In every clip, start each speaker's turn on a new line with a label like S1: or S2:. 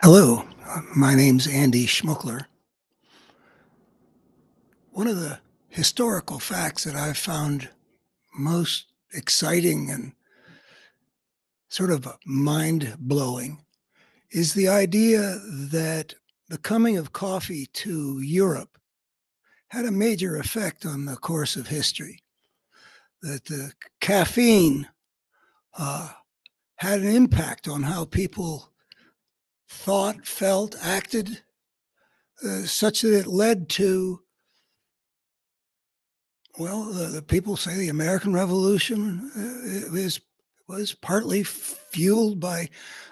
S1: Hello, my name's Andy Schmuckler. One of the historical facts that I've found most exciting and sort of mind blowing is the idea that the coming of coffee to Europe had a major effect on the course of history. That the caffeine uh, had an impact on how people thought, felt, acted, such that it led to the people say the American Revolution was partly fueled by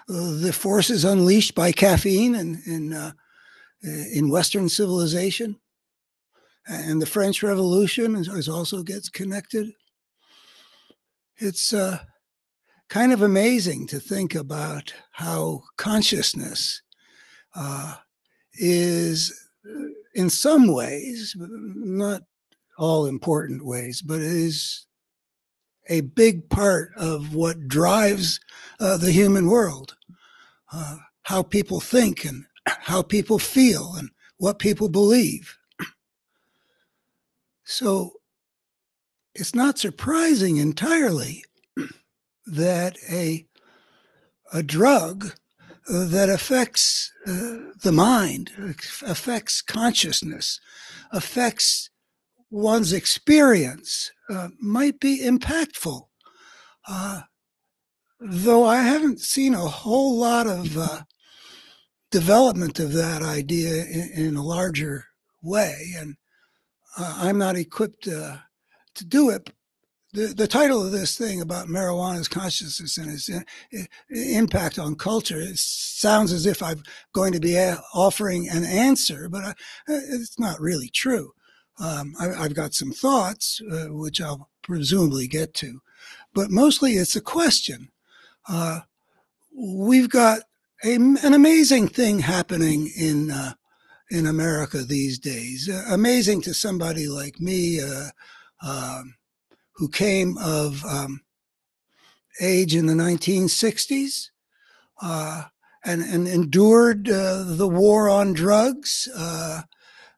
S1: the forces unleashed by caffeine in Western civilization, and the French Revolution is also gets connected. It's kind of amazing to think about how consciousness is, in some ways, not all important ways, but it is a big part of what drives the human world. How people think and how people feel and what people believe. So it's not surprising entirely that a drug that affects the mind, affects consciousness, affects one's experience might be impactful. Though I haven't seen a whole lot of development of that idea in a larger way, and I'm not equipped to do it. The title of this thing about marijuana's consciousness and its impact on culture, it sounds as if I'm going to be offering an answer, but it's not really true. I've got some thoughts, which I'll presumably get to, but mostly it's a question. We've got an amazing thing happening in America these days. Amazing to somebody like me, who came of age in the 1960s and endured the war on drugs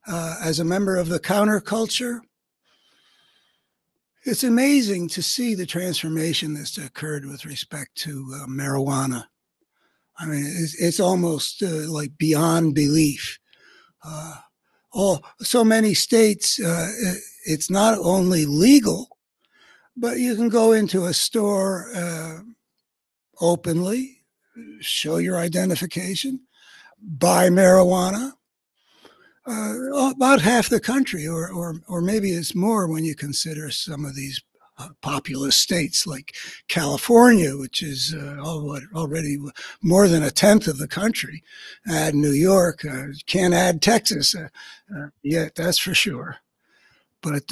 S1: as a member of the counterculture. It's amazing to see the transformation that's occurred with respect to marijuana. I mean, it's almost like beyond belief. So many states, it's not only legal, but you can go into a store openly, show your identification, buy marijuana. About half the country, or maybe it's more when you consider some of these populous states like California, which is already more than a tenth of the country. Add New York, can't add Texas yet, that's for sure. But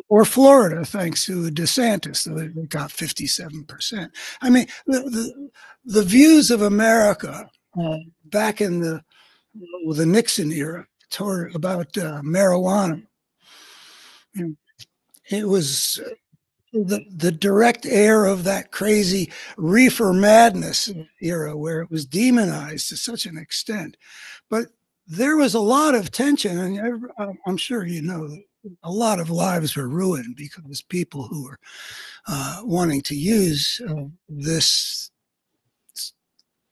S1: or Florida, thanks to DeSantis, they got 57%. I mean, the views of America back in the Nixon era about marijuana. It was the direct heir of that crazy reefer madness era where it was demonized to such an extent. But there was a lot of tension, and I'm sure you know that a lot of lives were ruined because people who were wanting to use this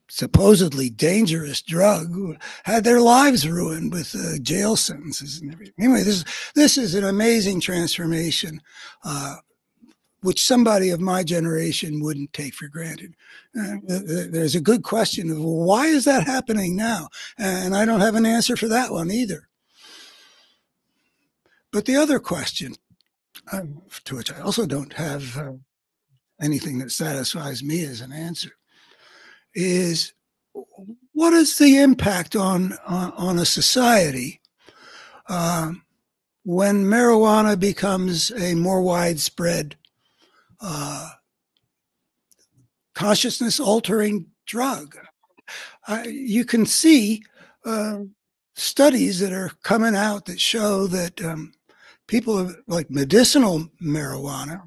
S1: supposedly dangerous drug had their lives ruined with jail sentences and everything. Anyway, this is an amazing transformation, which somebody of my generation wouldn't take for granted. There's a good question of, well, why is that happening now? And I don't have an answer for that one either. But the other question, to which I also don't have anything that satisfies me as an answer, is what is the impact on a society when marijuana becomes a more widespread consciousness-altering drug? You can see studies that are coming out that show that people like medicinal marijuana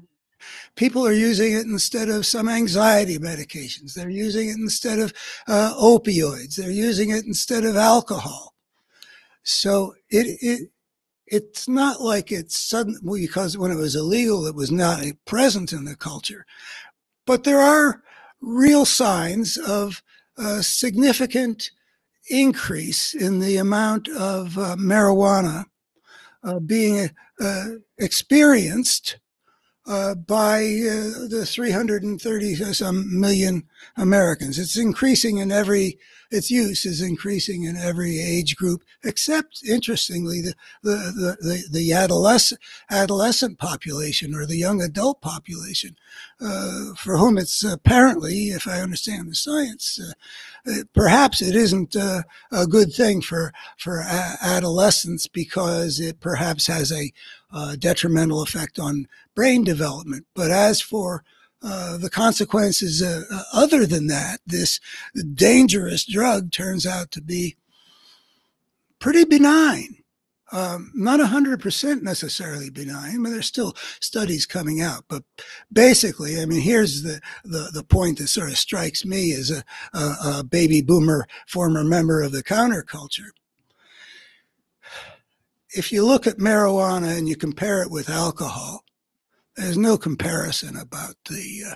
S1: People are using it instead of some anxiety medications. They're using it instead of opioids. They're using it instead of alcohol. So it's not like it's sudden because when it was illegal, it was not present in the culture. But there are real signs of a significant increase in the amount of marijuana being experienced by the 330 some million Americans. It's increasing in its use is increasing in every age group, except interestingly, the adolescent population or the young adult population, for whom it's apparently, if I understand the science, perhaps it isn't a good thing for adolescents because it perhaps has a detrimental effect on brain development. But as for the consequences other than that, this dangerous drug turns out to be pretty benign. Not 100% necessarily benign, but there's still studies coming out. But basically, I mean, here's the point that sort of strikes me as a baby boomer, former member of the counterculture. If you look at marijuana and you compare it with alcohol, there's no comparison about the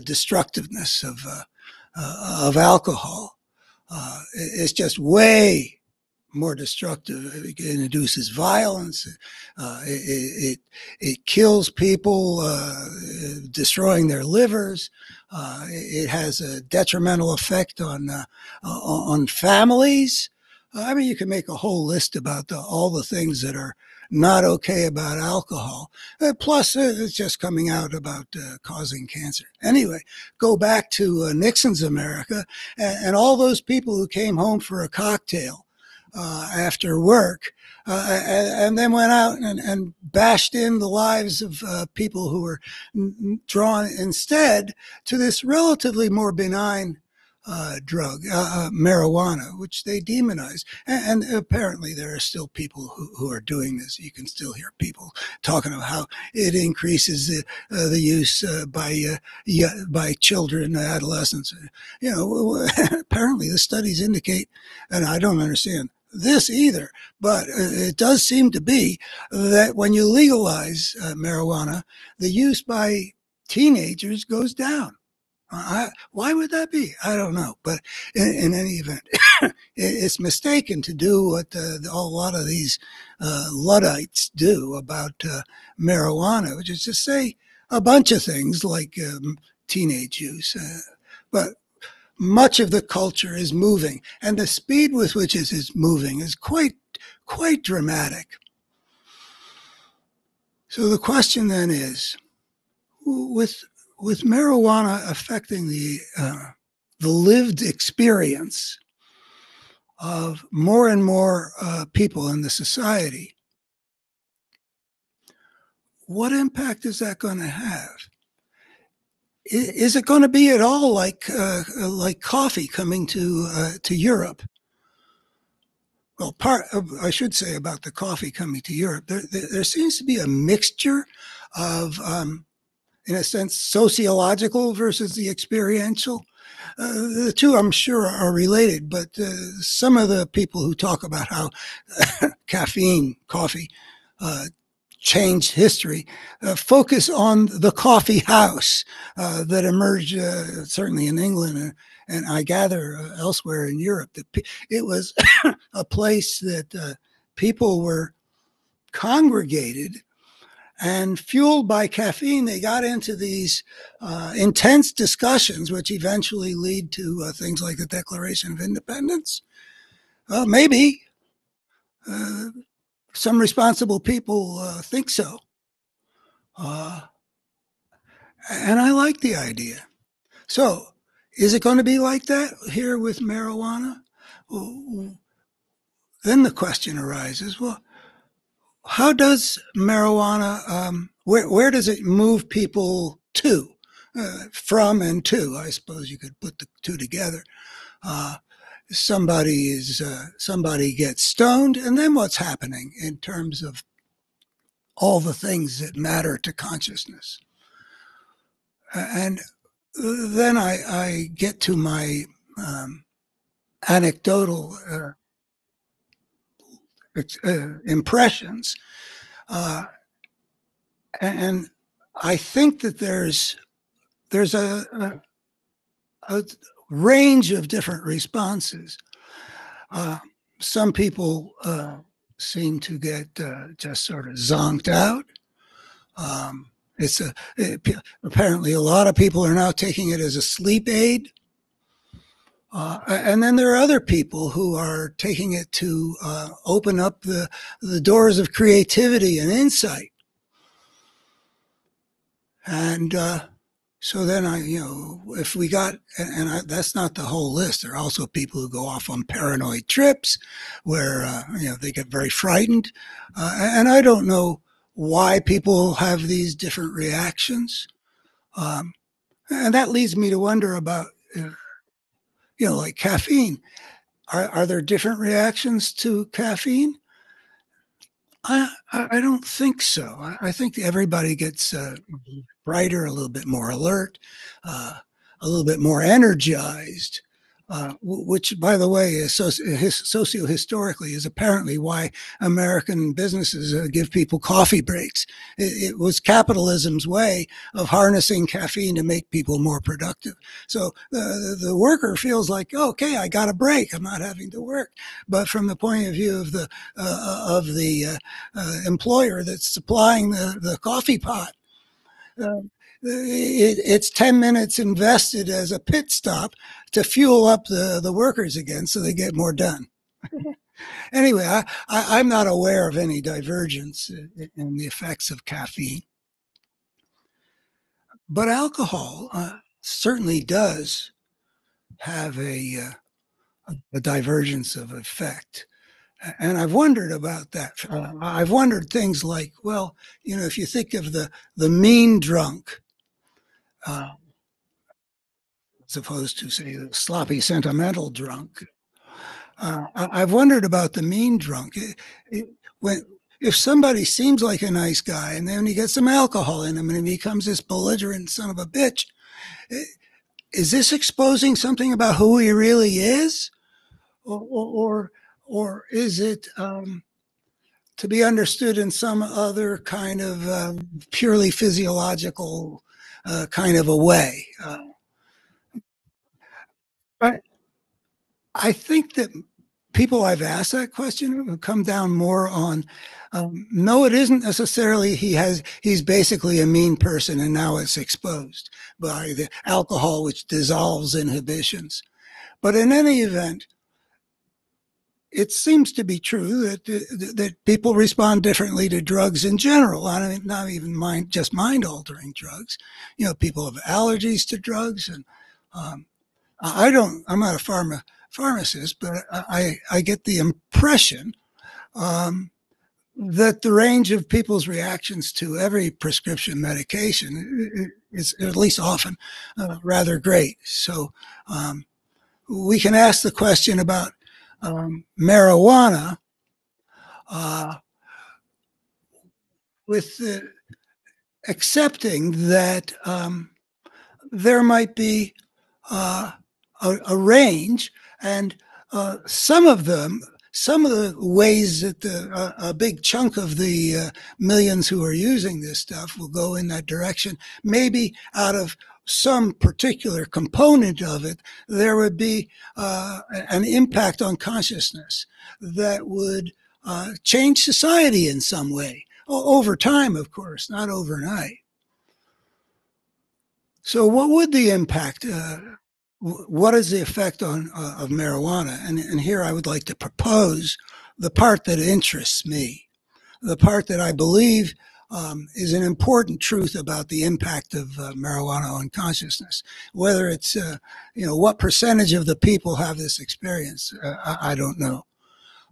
S1: destructiveness of alcohol. It's just way more destructive. It induces violence. It kills people, destroying their livers. It has a detrimental effect on families. I mean, you can make a whole list about all the things that are not okay about alcohol. Plus, it's just coming out about causing cancer. Anyway, go back to Nixon's America and all those people who came home for a cocktail after work, and then went out and bashed in the lives of people who were drawn instead to this relatively more benign drug, marijuana, which they demonize. And apparently there are still people who are doing this. You can still hear people talking about how it increases the use by children, adolescents. You know, apparently the studies indicate, and I don't understand this either, but it does seem to be that when you legalize marijuana, the use by teenagers goes down. Why would that be? I don't know. But in any event, it's mistaken to do what a lot of these Luddites do about marijuana, which is to say a bunch of things like teenage use. But much of the culture is moving, and the speed with which it is moving is quite dramatic. So the question then is, with marijuana affecting the lived experience of more and more people in the society, what impact is that going to have? Is it going to be at all like coffee coming to Europe? Well, I should say about the coffee coming to Europe, there seems to be a mixture of, in a sense, sociological versus the experiential. The two, I'm sure, are related, but some of the people who talk about how coffee, changed history, focus on the coffee house that emerged certainly in England and I gather elsewhere in Europe. That it was a place that people were congregated, and fueled by caffeine, they got into these intense discussions, which eventually lead to things like the Declaration of Independence. Well, maybe some responsible people think so. And I like the idea. So, is it going to be like that here with marijuana? Then the question arises, well, how does marijuana, where does it move people to? From and to, I suppose you could put the two together. Somebody gets stoned, and then what's happening in terms of all the things that matter to consciousness? And then I get to my um, anecdotal impressions, uh, and I think that there's a range of different responses. Uh, some people seem to get just sort of zonked out. Um, it's a it, apparently a lot of people are now taking it as a sleep aid. And then there are other people who are taking it to open up the doors of creativity and insight. And so then if we got, that's not the whole list. There are also people who go off on paranoid trips where, they get very frightened. And I don't know why people have these different reactions. Um, and that leads me to wonder about, like caffeine. Are there different reactions to caffeine? I don't think so. I think everybody gets brighter, a little bit more alert, a little bit more energized, which, by the way, is socio-historically is apparently why American businesses give people coffee breaks. It was capitalism's way of harnessing caffeine to make people more productive. So the worker feels like, okay, I got a break. I'm not having to work. But from the point of view of the employer that's supplying the coffee pot, uh, it's 10 minutes invested as a pit stop to fuel up the workers again so they get more done. Anyway, I'm not aware of any divergence in the effects of caffeine. But alcohol certainly does have a divergence of effect. And I've wondered about that. I've wondered things like, well, if you think of the mean drunk, uh, as opposed to, say, the sloppy sentimental drunk, I've wondered about the mean drunk. If somebody seems like a nice guy and then he gets some alcohol in him and he becomes this belligerent son of a bitch, is this exposing something about who he really is, or is it to be understood in some other kind of purely physiological kind of a way? I, I think that people I've asked that question have come down more on no, it isn't necessarily he's basically a mean person and now it's exposed by the alcohol which dissolves inhibitions. But in any event, it seems to be true that people respond differently to drugs in general. I mean, not even just mind altering drugs. People have allergies to drugs, and I'm not a pharmacist, but I get the impression that the range of people's reactions to every prescription medication is, at least often, rather great. So we can ask the question about marijuana with accepting that there might be a range, and some of the ways that a big chunk of the millions who are using this stuff will go in that direction, maybe out of some particular component of it, there would be an impact on consciousness that would change society in some way. Over time, of course, not overnight. So what would the impact, what is the effect of marijuana? And here I would like to propose the part that interests me, the part that I believe is an important truth about the impact of marijuana on consciousness. Whether it's, what percentage of the people have this experience, I don't know.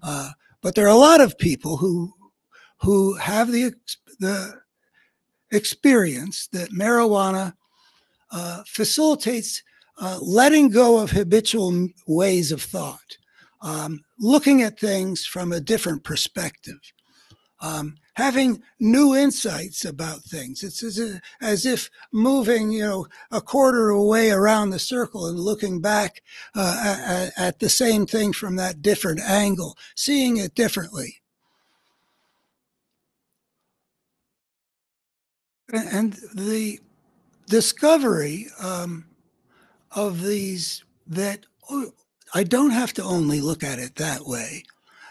S1: But there are a lot of people who have the experience that marijuana facilitates letting go of habitual ways of thought, looking at things from a different perspective. having new insights about things. It's as if moving, a quarter away around the circle and looking back at the same thing from that different angle, seeing it differently. And the discovery of these that I don't have to only look at it that way,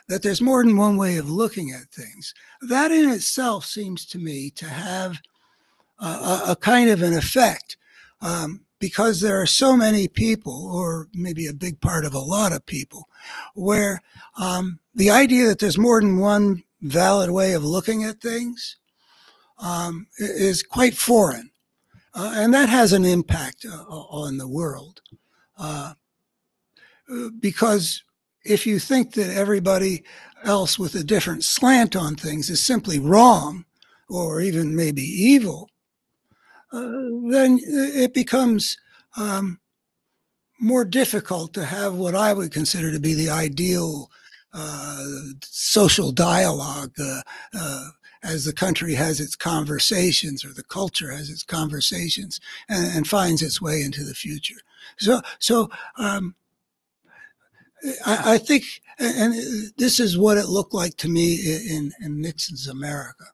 S1: that there's more than one way of looking at things. That in itself seems to me to have a kind of an effect because there are so many people, or maybe a big part of a lot of people, where the idea that there's more than one valid way of looking at things is quite foreign. And that has an impact on the world. Because if you think that everybody else with a different slant on things is simply wrong or even maybe evil, then it becomes more difficult to have what I would consider to be the ideal social dialogue as the country has its conversations, or the culture has its conversations, and finds its way into the future. So I think, and this is what it looked like to me in Nixon's America.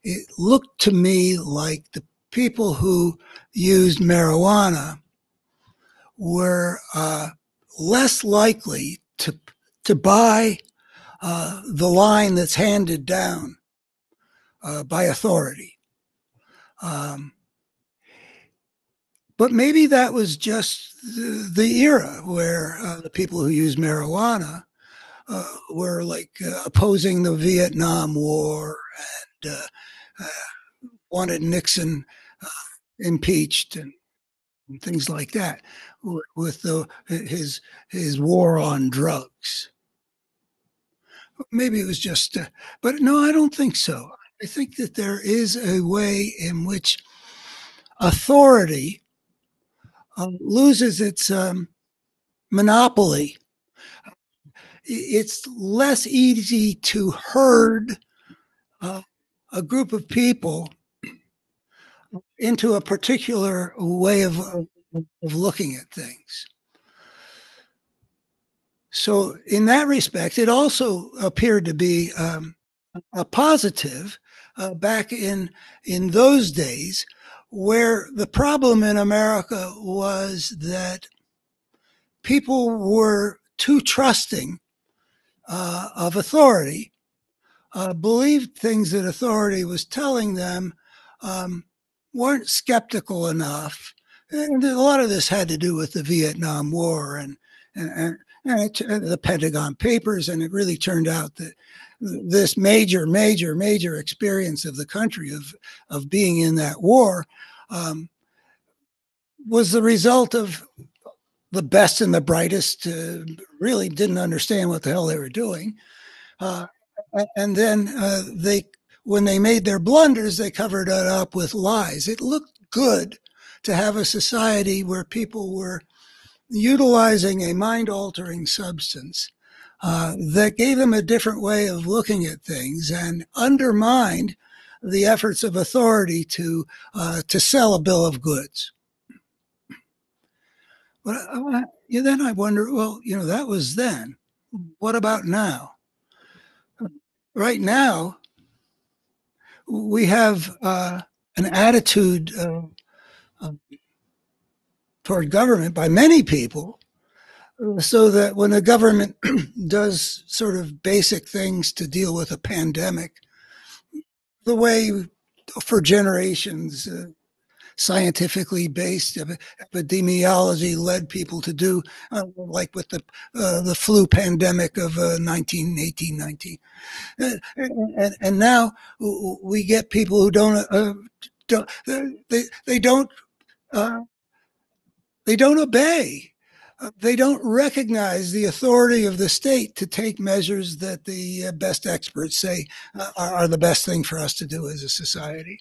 S1: It looked to me like the people who used marijuana were less likely to buy the line that's handed down by authority. But maybe that was just the era where the people who used marijuana were like opposing the Vietnam War and wanted Nixon impeached and things like that, with his war on drugs. Maybe it was just, but no, I don't think so. I think that there is a way in which authority loses its monopoly. It's less easy to herd a group of people into a particular way of looking at things. So in that respect, it also appeared to be a positive back in those days, where the problem in America was that people were too trusting of authority, believed things that authority was telling them, weren't skeptical enough. And a lot of this had to do with the Vietnam War and the Pentagon Papers, and it really turned out that this major experience of the country of being in that war was the result of the best and the brightest really didn't understand what the hell they were doing. And then when they made their blunders, they covered it up with lies. It looked good to have a society where people were utilizing a mind-altering substance that gave them a different way of looking at things and undermined the efforts of authority to sell a bill of goods. But then I wonder, well, that was then. What about now? Right now, we have an attitude toward government by many people, so that when the government does sort of basic things to deal with a pandemic, the way for generations scientifically based epidemiology led people to do, like with the flu pandemic of 1918-19. And now we get people who don't obey. They don't recognize the authority of the state to take measures that the best experts say are the best thing for us to do as a society.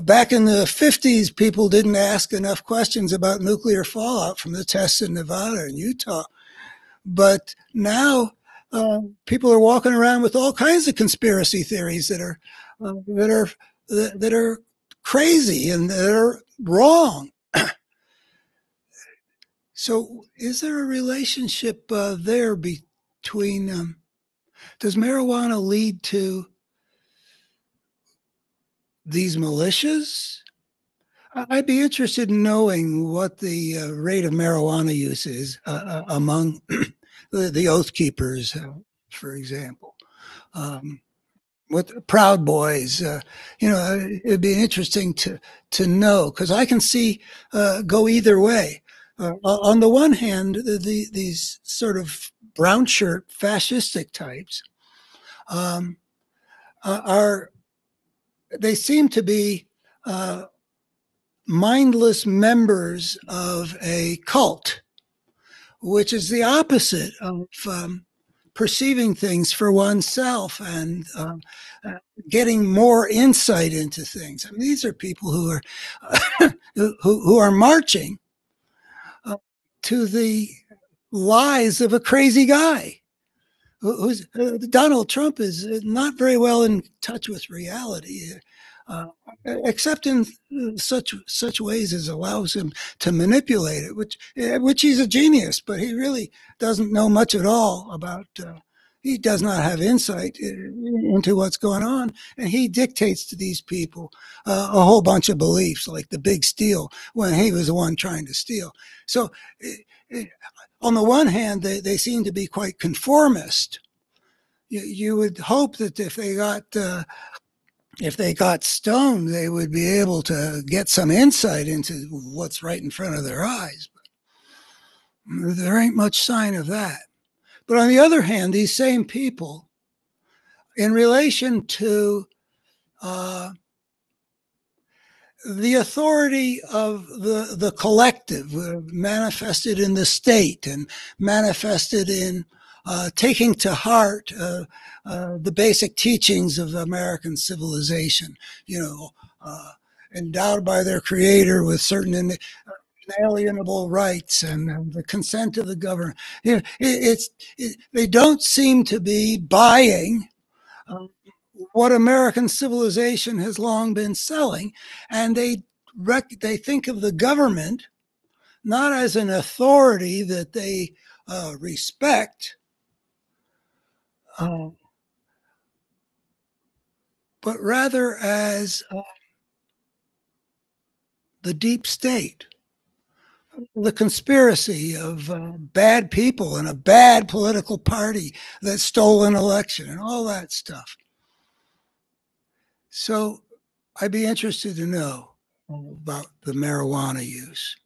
S1: Back in the 50s, people didn't ask enough questions about nuclear fallout from the tests in Nevada and Utah. But now people are walking around with all kinds of conspiracy theories that are that are crazy and that are wrong. So, is there a relationship there between? Does marijuana lead to these militias? I'd be interested in knowing what the rate of marijuana use is among the Oath Keepers, for example. Um, with Proud Boys, it'd be interesting to know because I can see go either way. On the one hand, these sort of brown shirt fascistic types um, are they seem to be mindless members of a cult, which is the opposite of perceiving things for oneself and getting more insight into things. I mean, these are people who are who are marching to the lies of a crazy guy. Who's Donald Trump is not very well in touch with reality, except in such ways as allows him to manipulate it, which he's a genius, but he really doesn't know much at all about. He does not have insight into what's going on, and he dictates to these people a whole bunch of beliefs, like the big steal, when he was the one trying to steal. So. On the one hand, they seem to be quite conformist. You would hope that if they got stoned, they would be able to get some insight into what's right in front of their eyes. But there ain't much sign of that. But on the other hand, these same people, in relation to the authority of the collective manifested in the state and manifested in taking to heart the basic teachings of American civilization, endowed by their creator with certain inalienable rights and the consent of the government. They don't seem to be buying what American civilization has long been selling, and they think of the government not as an authority that they respect, but rather as the deep state, the conspiracy of bad people and a bad political party that stole an election and all that stuff. So I'd be interested to know about the marijuana use.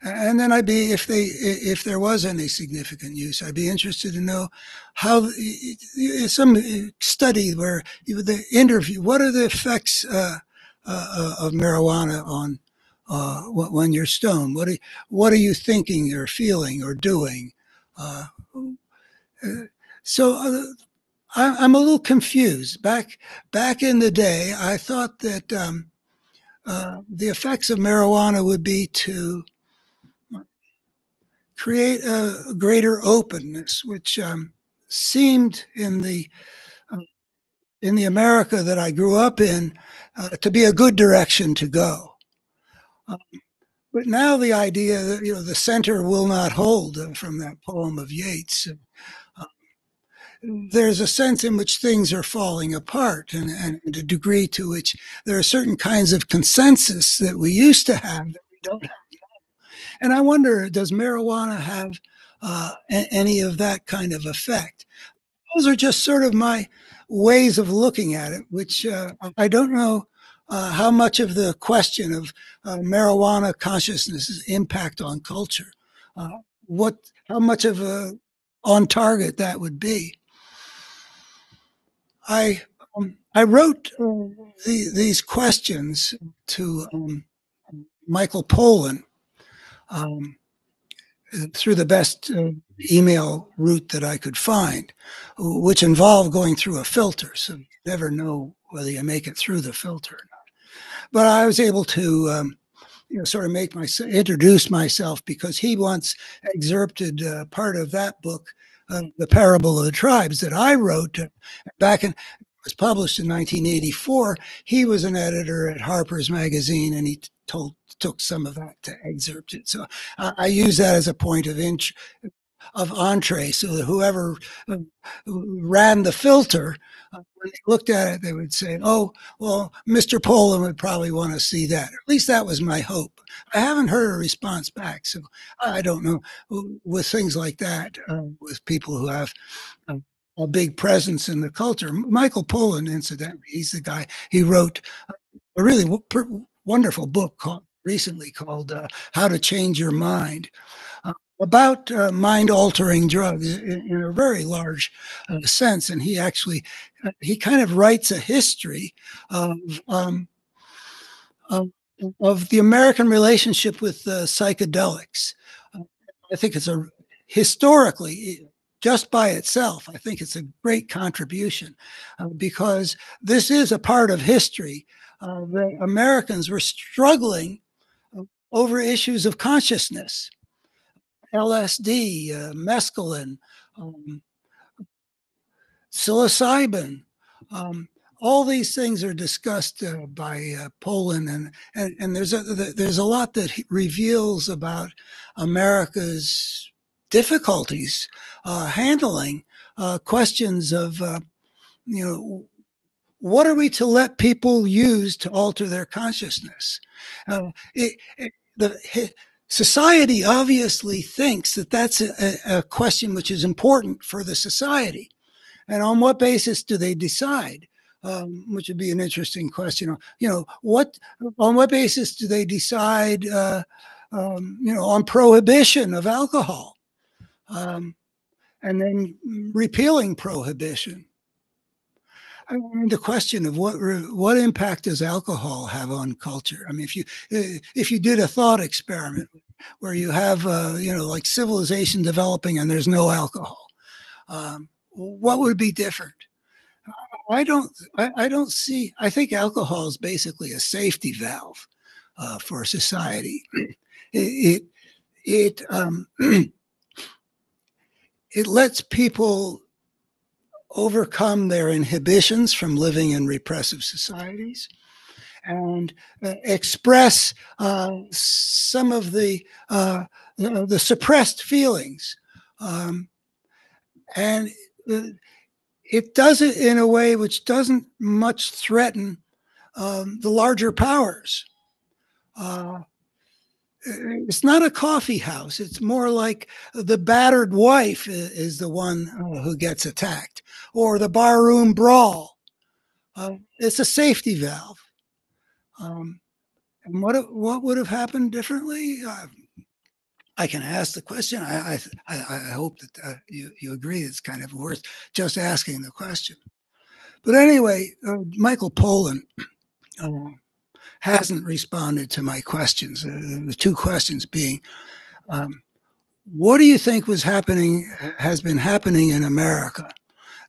S1: And then if there was any significant use, I'd be interested to know how some study where the interview, what are the effects of marijuana on when you're stoned? What are you thinking or feeling or doing? Uh, so I'm a little confused. Back in the day, I thought that the effects of marijuana would be to create a greater openness, which seemed in the America that I grew up in to be a good direction to go. But now the idea that the center will not hold from that poem of Yeats. There's a sense in which things are falling apart, and a degree to which there are certain kinds of consensus that we used to have that we don't have. And I wonder, does marijuana have any of that kind of effect? Those are just sort of my ways of looking at it, which I don't know how much of the question of marijuana consciousness' impact on culture, how much of a on target that would be. I wrote these questions to Michael Pollan through the best email route that I could find, which involved going through a filter. So you never know whether you make it through the filter or not. But I was able to sort of introduce myself because he once excerpted part of that book The Parable of the Tribes that I wrote back in, was published in 1984. He was an editor at Harper's Magazine, and he took some of that to excerpt it. So I use that as a point of entree, so that whoever ran the filter, when they looked at it, they would say, "Oh, well, Mr. Pollan would probably want to see that." At least that was my hope. I haven't heard a response back, so I don't know. With things like that, with people who have a big presence in the culture, Michael Pollan, incidentally, he's the guy. He wrote a really wonderful book recently called "How to Change Your Mind." About mind-altering drugs in a very large sense, and he actually he kind of writes a history of of the American relationship with psychedelics. I think it's a historically, just by itself, I think it's a great contribution because this is a part of history. The Americans were struggling over issues of consciousness. LSD, mescaline, psilocybin. All these things are discussed by Pollan, and there's a lot that reveals about America's difficulties handling questions of what are we to let people use to alter their consciousness. Society obviously thinks that that's a question which is important for the society. And on what basis do they decide? Which would be an interesting question. On what basis do they decide, on prohibition of alcohol, and then repealing prohibition? I mean, the question of what impact does alcohol have on culture? I mean, if you did a thought experiment where you have like civilization developing and there's no alcohol, what would be different? I don't see. I think alcohol is basically a safety valve for society. It it lets people overcome their inhibitions from living in repressive societies and express some of the suppressed feelings, and it does it in a way which doesn't much threaten the larger powers. It's not a coffee house. It's more like the battered wife is the one who gets attacked, or the barroom brawl. It's a safety valve. And what would have happened differently? I can ask the question. I hope that you agree it's kind of worth just asking the question. But anyway, Michael Pollan hasn't responded to my questions. The two questions being, what do you think has been happening in America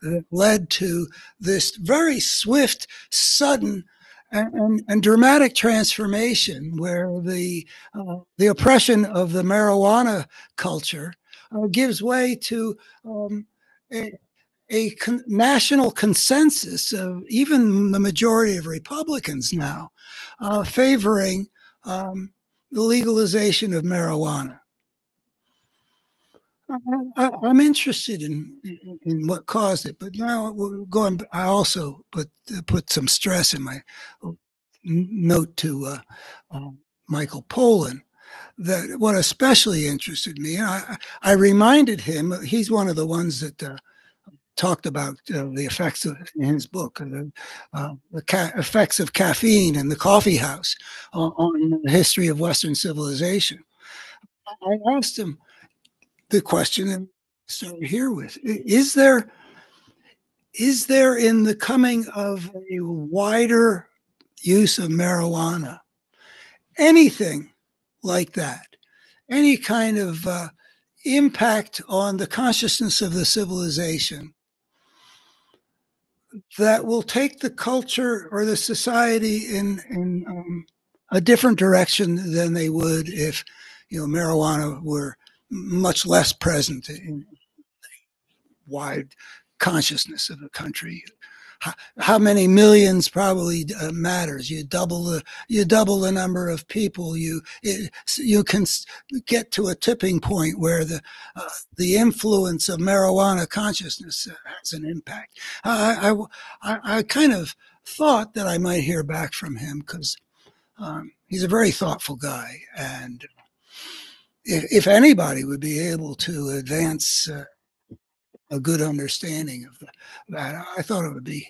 S1: that led to this very swift, sudden, and dramatic transformation where the oppression of the marijuana culture gives way to a national consensus of even the majority of Republicans now favoring the legalization of marijuana. I'm interested in what caused it, but now we're going. I also put some stress in my note to Michael Pollan that what especially interested me. I reminded him he's one of the ones that talked about the effects in his book, the effects of caffeine and the coffee house on the history of Western civilization. I asked him the question and started here with: Is there in the coming of a wider use of marijuana anything like that, any kind of impact on the consciousness of the civilization that will take the culture or the society in a different direction than they would if marijuana were much less present? wide consciousness of a country. How many millions probably matters. You double the number of people. You can get to a tipping point where the influence of marijuana consciousness has an impact. I kind of thought that I might hear back from him because he's a very thoughtful guy, and if anybody would be able to advance a good understanding of that, I thought it would be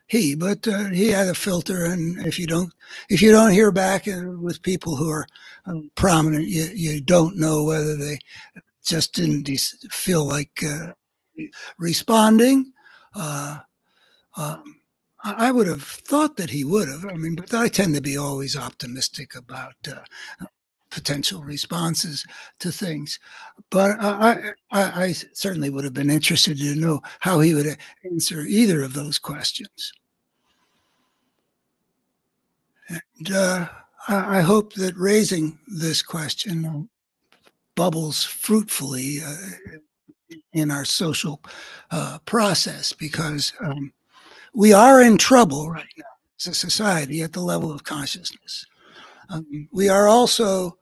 S1: he. But he had a filter, and if you don't hear back with people who are prominent, you don't know whether they just didn't feel like responding. I would have thought that he would have. I mean, but I tend to be always optimistic about potential responses to things. But I certainly would have been interested to know how he would answer either of those questions. And I hope that raising this question bubbles fruitfully in our social process, because we are in trouble right now as a society at the level of consciousness. We are also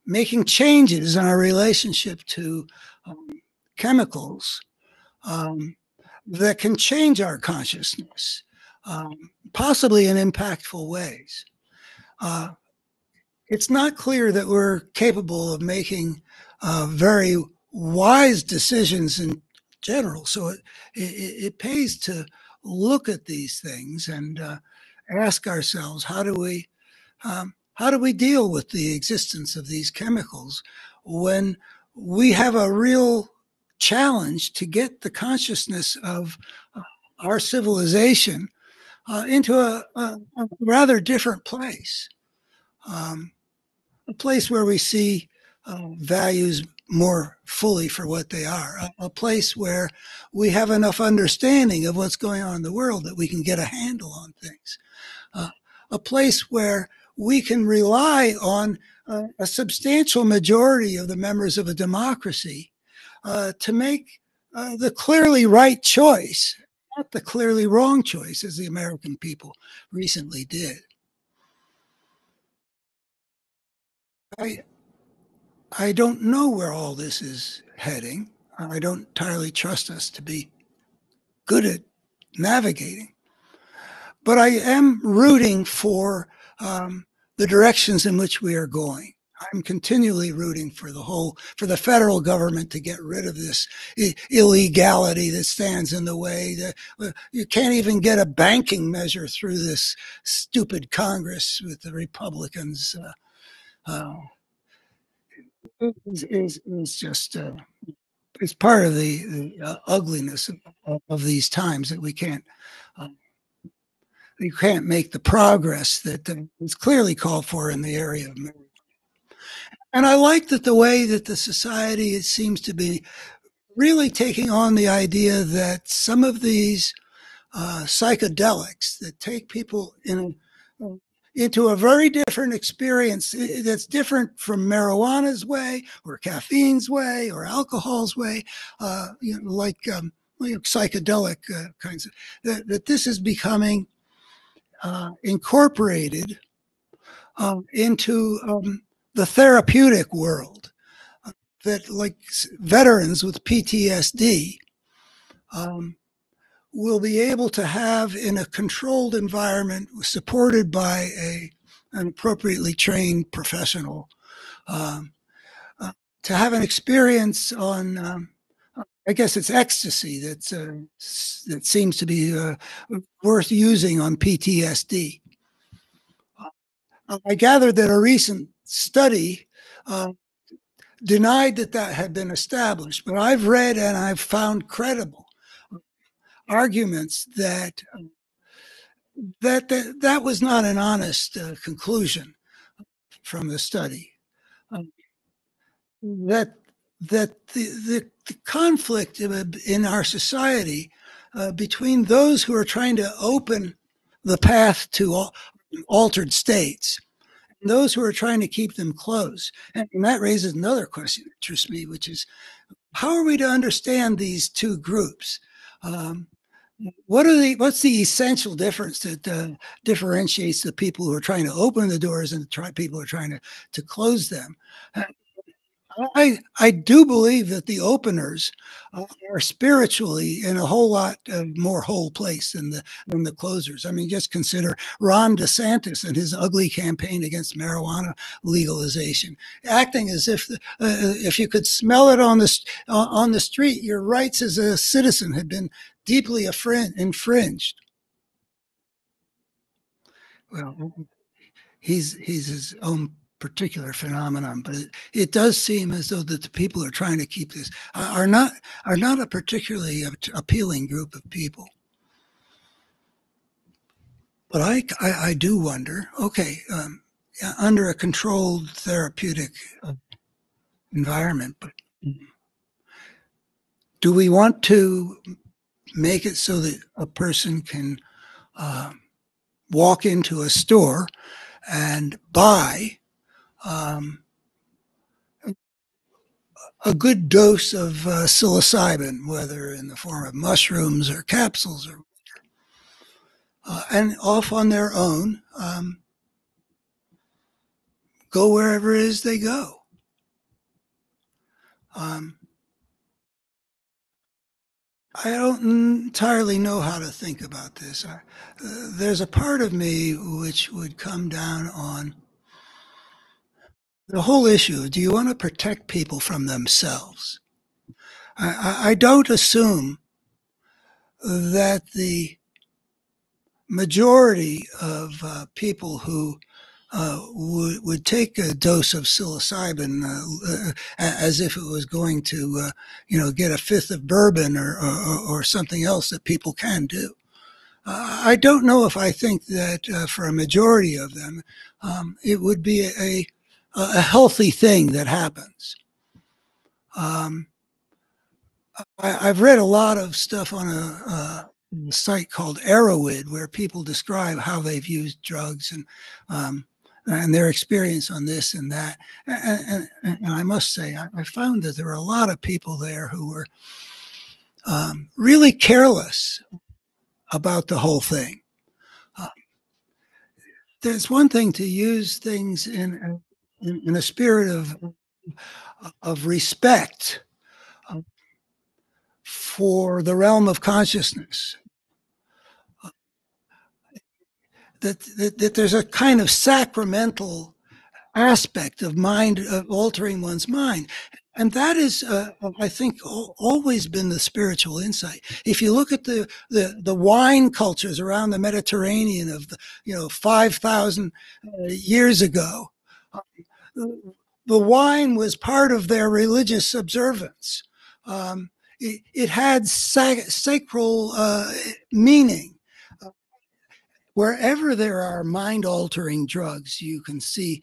S1: making changes in our relationship to chemicals that can change our consciousness, possibly in impactful ways. It's not clear that we're capable of making very wise decisions in general. So it pays to look at these things and ask ourselves, how do we deal with the existence of these chemicals when we have a real challenge to get the consciousness of our civilization into a rather different place, a place where we see values more fully for what they are, a place where we have enough understanding of what's going on in the world that we can get a handle on things, a place where we can rely on a substantial majority of the members of a democracy to make the clearly right choice, not the clearly wrong choice, as the American people recently did. I don't know where all this is heading. I don't entirely trust us to be good at navigating. But I am rooting for the directions in which we are going. I'm continually rooting for the federal government to get rid of this illegality that stands in the way. You can't even get a banking measure through this stupid Congress with the Republicans. Is just it's part of the ugliness of these times, that you can't make the progress that is clearly called for in the area of marriage. And I like that the way that the society, it seems to be really taking on the idea that some of these psychedelics that take people into a very different experience that's different from marijuana's way or caffeine's way or alcohol's way, like psychedelic kinds of, that this is becoming incorporated into the therapeutic world, that like veterans with PTSD will be able to have in a controlled environment supported by an appropriately trained professional, to have an experience on, I guess it's ecstasy that seems to be worth using on PTSD. I gathered that a recent study denied that had been established, but I've read and I've found credible arguments that was not an honest conclusion from the study. That the conflict in our society between those who are trying to open the path to altered states those who are trying to keep them closed. And that raises another question that interests me, which is how are we to understand these two groups? Um, what's the essential difference that differentiates the people who are trying to open the doors and the people who are trying to close them? I do believe that the openers are spiritually in a whole lot more whole place than the closers. I mean, just consider Ron DeSantis and his ugly campaign against marijuana legalization, acting as if you could smell it on the street, your rights as a citizen had been deeply infringed. Well, he's his own particular phenomenon, but it does seem as though that the people who are trying to keep this are not a particularly appealing group of people. But I do wonder. Okay, under a controlled therapeutic environment, but do we want to make it so that a person can walk into a store and buy a good dose of psilocybin, whether in the form of mushrooms or capsules, and off on their own, go wherever it is they go? I don't entirely know how to think about this. There's a part of me which would come down on the whole issue. Do you want to protect people from themselves? I don't assume that the majority of people who would take a dose of psilocybin as if it was going to, get a fifth of bourbon or something else that people can do. I don't know if I think that for a majority of them, it would be a healthy thing that happens. I've read a lot of stuff on a site called Erowid, where people describe how they've used drugs and their experience on this and that. And I must say, I found that there were a lot of people there who were really careless about the whole thing. There's one thing to use things in a spirit of respect for the realm of consciousness. That there's a kind of sacramental aspect of mind, of altering one's mind. And that is, I think, always been the spiritual insight. If you look at the wine cultures around the Mediterranean of 5,000 years ago, the wine was part of their religious observance. It had sacral meaning. Wherever there are mind-altering drugs, you can see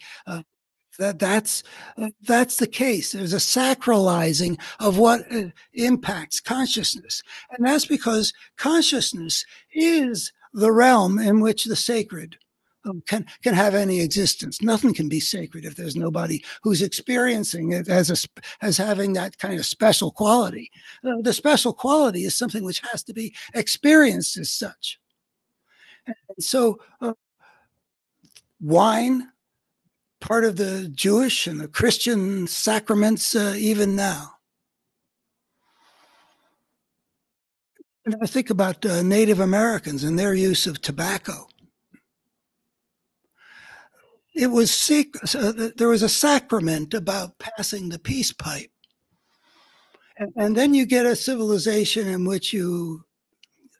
S1: that's the case. There's a sacralizing of what impacts consciousness, and that's because consciousness is the realm in which the sacred can have any existence. Nothing can be sacred if there's nobody who's experiencing it as having that kind of special quality. The special quality is something which has to be experienced as such. And so, wine, part of the Jewish and the Christian sacraments, even now. And I think about Native Americans and their use of tobacco. It was there was a sacrament about passing the peace pipe, and then you get a civilization in which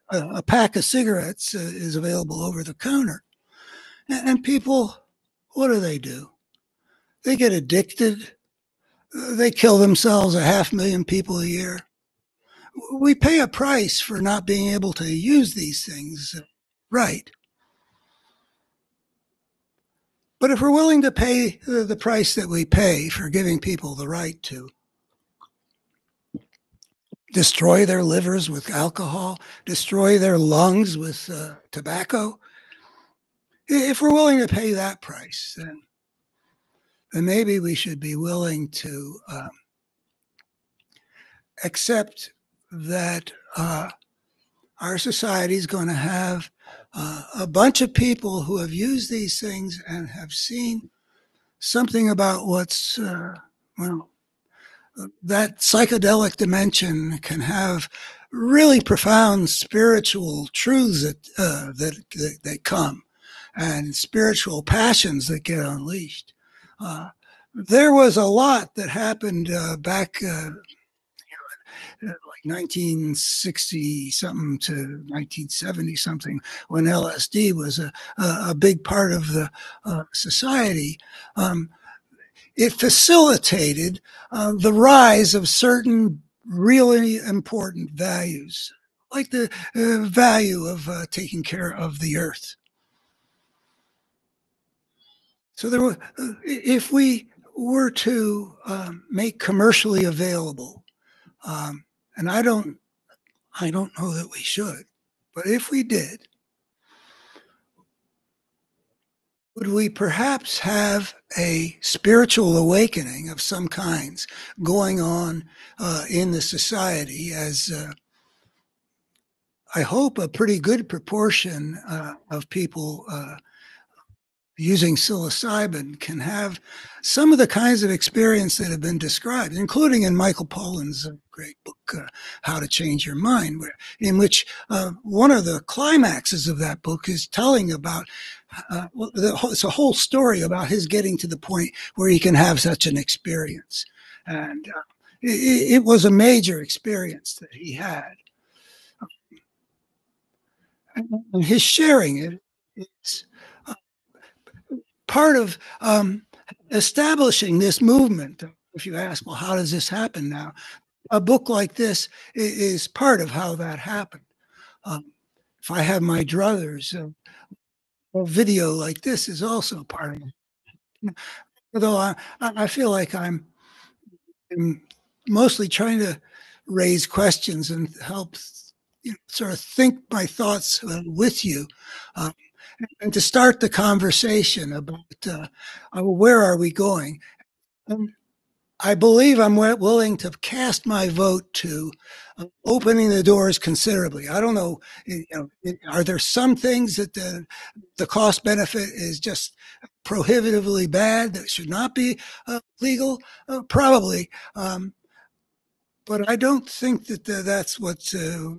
S1: a pack of cigarettes is available over the counter, and people, what do? They get addicted. They kill themselves, 500,000 people a year. We pay a price for not being able to use these things right. But if we're willing to pay the price that we pay for giving people the right to destroy their livers with alcohol, destroy their lungs with tobacco, if we're willing to pay that price, then then maybe we should be willing to accept that our society is going to have a bunch of people who have used these things and have seen something about what's, well, that psychedelic dimension can have really profound spiritual truths that come, and spiritual passions that get unleashed. There was a lot that happened back like 1960 something to 1970 something, when LSD was a big part of the society. It facilitated the rise of certain really important values, like the value of taking care of the earth. So there were, if we were to make commercially available, and I don't know that we should, but if we did, would we perhaps have a spiritual awakening of some kinds going on in the society, as I hope a pretty good proportion of people using psilocybin can have some of the kinds of experience that have been described, including in Michael Pollan's great book, How to Change Your Mind, in which one of the climaxes of that book is telling about, it's a whole story about his getting to the point where he can have such an experience. And it was a major experience that he had. And his sharing it is part of establishing this movement. If you ask, well, how does this happen now? A book like this is part of how that happened. If I have my druthers, a video like this is also part of it. Although I feel like I'm mostly trying to raise questions and help sort of think my thoughts with you. And to start the conversation about where are we going. I believe I'm willing to cast my vote to opening the doors considerably. I don't know, are there some things that the cost benefit is just prohibitively bad that should not be legal? Probably. But I don't think that that's what's at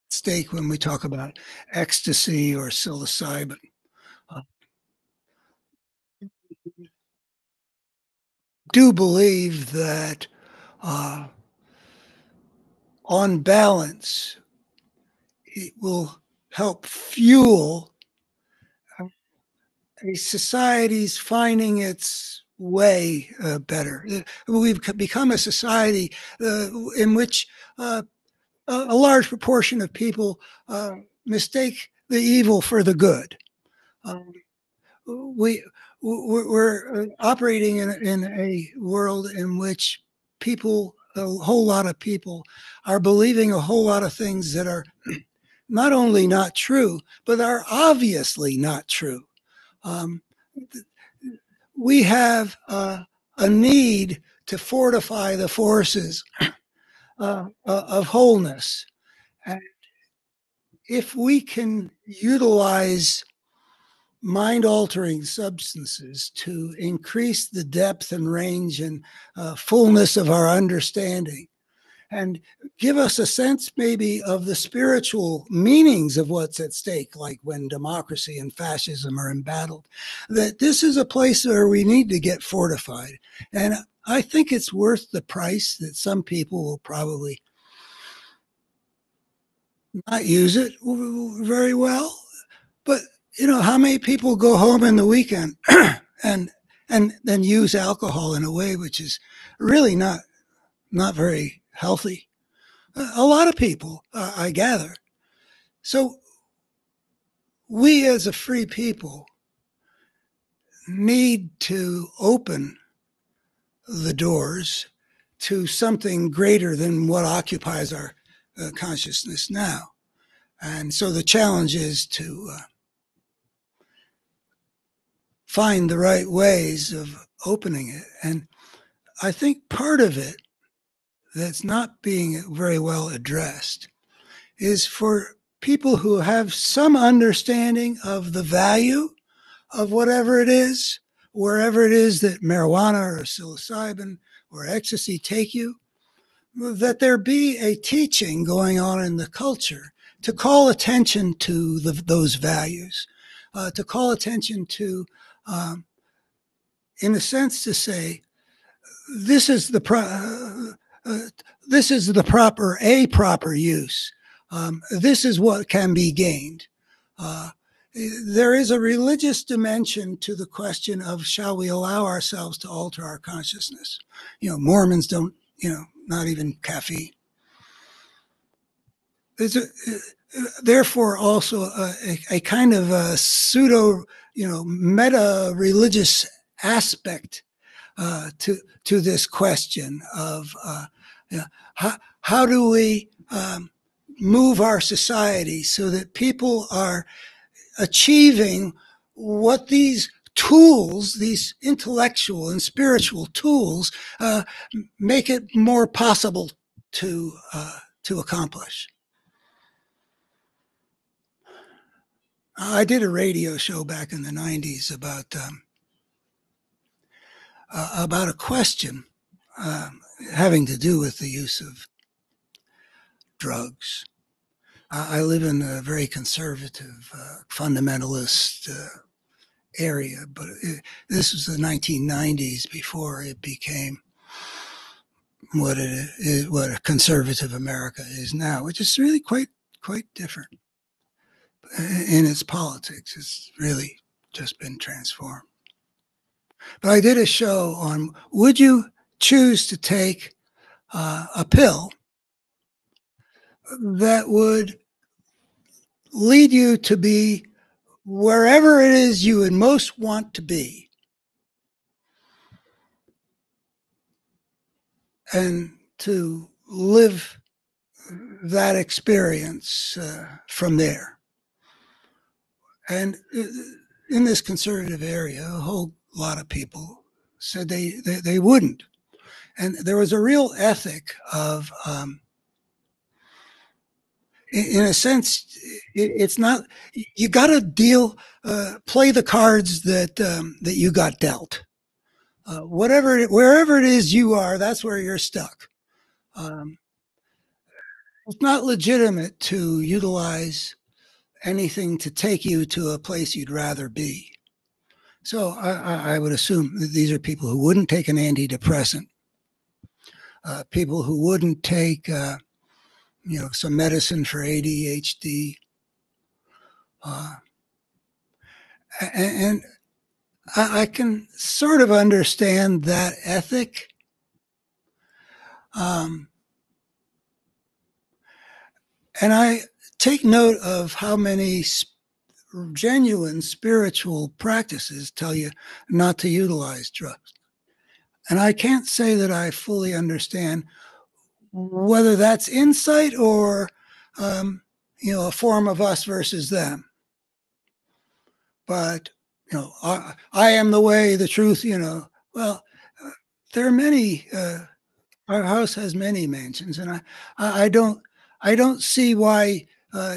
S1: stake when we talk about ecstasy or psilocybin. Do believe that on balance, it will help fuel a society's finding its way better. We've become a society in which a large proportion of people mistake the evil for the good. We're operating in a world in which people, a whole lot of people, are believing a whole lot of things that are not only not true, but are obviously not true. We have a need to fortify the forces of wholeness. And if we can utilize mind-altering substances to increase the depth and range and fullness of our understanding, and give us a sense maybe of the spiritual meanings of what's at stake, like when democracy and fascism are embattled, that this is a place where we need to get fortified. And I think it's worth the price that some people will probably not use it very well. But, how many people go home in the weekend and then use alcohol in a way which is really not very healthy? A lot of people, I gather. So we as a free people need to open the doors to something greater than what occupies our consciousness now. And so the challenge is to find the right ways of opening it. And I think part of it that's not being very well addressed is for people who have some understanding of the value of whatever it is, wherever it is that marijuana or psilocybin or ecstasy take you, that there be a teaching going on in the culture to call attention to those values, to call attention to, in a sense, to say, this is the proper use. This is what can be gained. There is a religious dimension to the question of, shall we allow ourselves to alter our consciousness? Mormons don't, not even caffeine. There's therefore also a kind of a pseudo, meta-religious aspect to this question of how do we move our society so that people are achieving what these tools, these intellectual and spiritual tools, make it more possible to accomplish. I did a radio show back in the 90s about a question having to do with the use of drugs. I live in a very conservative, fundamentalist area, but this was the 1990s before it became what it is, what a conservative America is now, which is really quite different in its politics. It's really just been transformed. But I did a show on, would you choose to take a pill that would lead you to be wherever it is you would most want to be, and to live that experience from there? And in this conservative area, a whole lot of people said they wouldn't. And there was a real ethic of, in a sense, it's not, you got to play the cards that you got dealt. Wherever it is you are, that's where you're stuck. It's not legitimate to utilize anything to take you to a place you'd rather be. So I would assume that these are people who wouldn't take an antidepressant, people who wouldn't take, some medicine for ADHD, and I can sort of understand that ethic. And I take note of how many genuine spiritual practices tell you not to utilize drugs. And I can't say that I fully understand whether that's insight or, a form of us versus them. But, I am the way, the truth, well, there are many, our house has many mansions, and I don't see why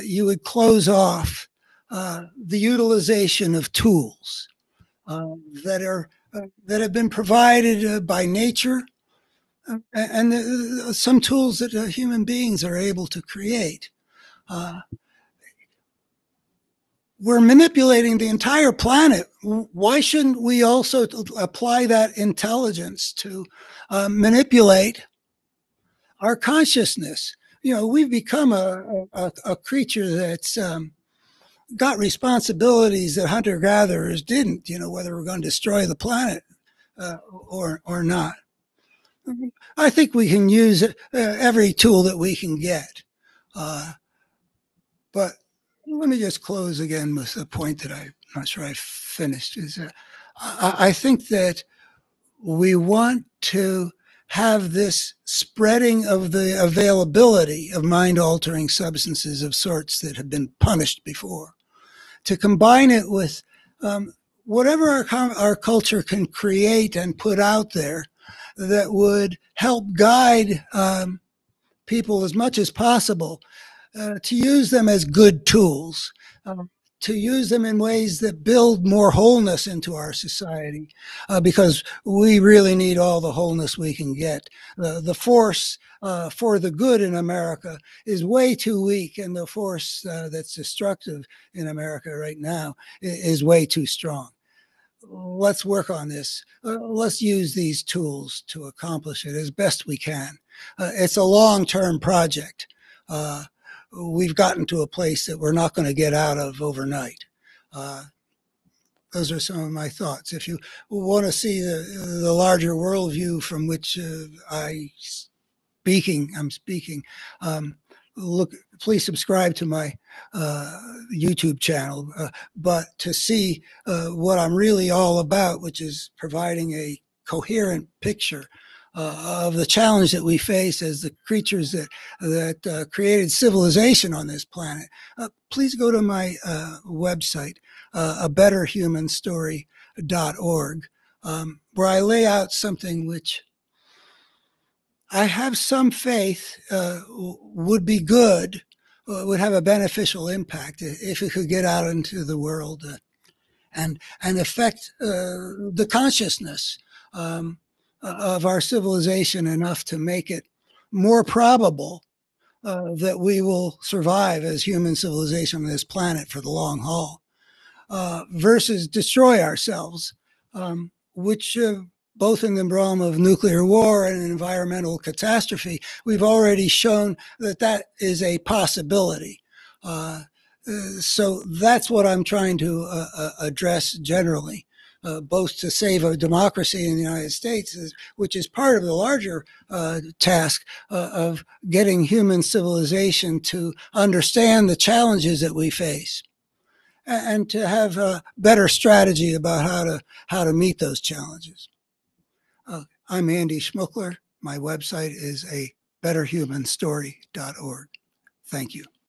S1: you would close off the utilization of tools that have been provided by nature, and some tools that human beings are able to create. We're manipulating the entire planet. Why shouldn't we also apply that intelligence to manipulate our consciousness? We've become a creature that's got responsibilities that hunter-gatherers didn't, whether we're going to destroy the planet or not. I think we can use every tool that we can get. But let me just close again with a point that I'm not sure I finished. Is I think that we want to have this spreading of the availability of mind-altering substances of sorts that have been punished before, to combine it with whatever our culture can create and put out there that would help guide people as much as possible to use them as good tools, to use them in ways that build more wholeness into our society, because we really need all the wholeness we can get. The force for the good in America is way too weak, and the force that's destructive in America right now is way too strong. Let's work on this. Let's use these tools to accomplish it as best we can. It's a long-term project. We've gotten to a place that we're not going to get out of overnight. Those are some of my thoughts. If you want to see the larger worldview from which I'm speaking, look, please subscribe to my YouTube channel. But to see what I'm really all about, which is providing a coherent picture of the challenge that we face as the creatures that created civilization on this planet, please go to my website, abetterhumanstory.org, where I lay out something which I have some faith would be good, would have a beneficial impact if it could get out into the world and affect the consciousness of our civilization enough to make it more probable that we will survive as human civilization on this planet for the long haul, versus destroy ourselves, which both in the realm of nuclear war and environmental catastrophe, we've already shown that that is a possibility. So that's what I'm trying to address generally, both to save a democracy in the United States, which is part of the larger task of getting human civilization to understand the challenges that we face, and to have a better strategy about how to meet those challenges. I'm Andy Schmuckler. My website is abetterhumanstory.org. Thank you.